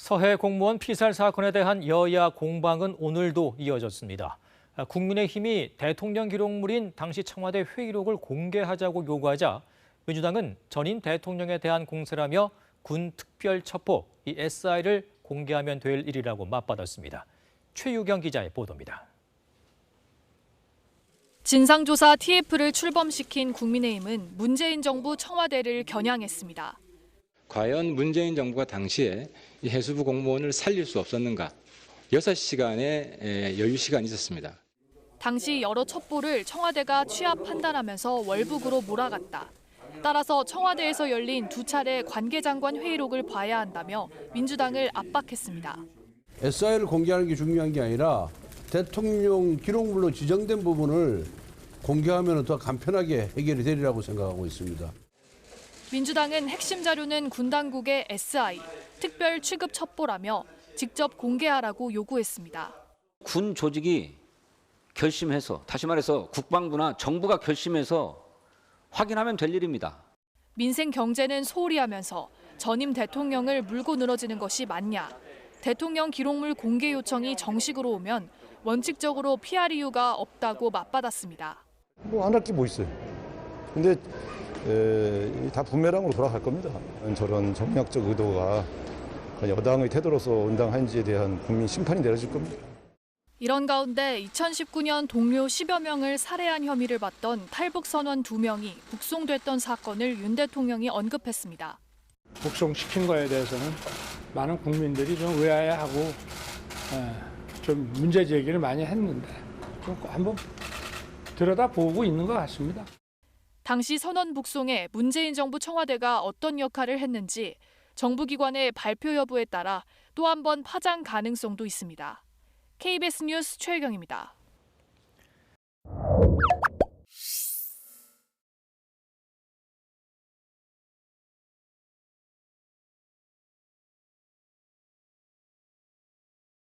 서해 공무원 피살 사건에 대한 여야 공방은 오늘도 이어졌습니다. 국민의힘이 대통령 기록물인 당시 청와대 회의록을 공개하자고 요구하자 민주당은 전임 대통령에 대한 공세라며 군 특별첩보, 이 SI를 공개하면 될 일이라고 맞받았습니다. 최유경 기자의 보도입니다. 진상조사 TF를 출범시킨 국민의힘은 문재인 정부 청와대를 겨냥했습니다. 과연 문재인 정부가 당시에 이 해수부 공무원을 살릴 수 없었는가? 6시간의 여유 시간이 있었습니다. 당시 여러 첩보를 청와대가 취합 판단하면서 월북으로 몰아갔다. 따라서 청와대에서 열린 두 차례 관계장관 회의록을 봐야 한다며 민주당을 압박했습니다. SI를 공개하는 게 중요한 게 아니라 대통령 기록물로 지정된 부분을 공개하면 더 간편하게 해결이 되리라고 생각하고 있습니다. 민주당은 핵심 자료는 군 당국의 SI, 특별 취급 첩보라며 직접 공개하라고 요구했습니다. 군 조직이 결심해서, 다시 말해서 국방부나 정부가 결심해서 확인하면 될 일입니다. 민생 경제는 소홀히 하면서 전임 대통령을 물고 늘어지는 것이 맞냐. 대통령 기록물 공개 요청이 정식으로 오면 원칙적으로 피할 이유가 없다고 맞받았습니다. 안 할 게 뭐 있어요. 근데 다 부메랑으로 돌아갈 겁니다. 저런 정략적 의도가 여당의 태도로서 온당한지에 대한 국민 심판이 내려질 겁니다. 이런 가운데 2019년 동료 10여 명을 살해한 혐의를 받던 탈북선원 2명이 북송됐던 사건을 윤 대통령이 언급했습니다. 북송시킨 거에 대해서는 많은 국민들이 좀 의아해하고 좀 문제 제기를 많이 했는데 좀 한번 들여다보고 있는 것 같습니다. 당시 선원 북송에 문재인 정부 청와대가 어떤 역할을 했는지 정부기관의 발표 여부에 따라 또 한 번 파장 가능성도 있습니다. KBS 뉴스 최유경입니다.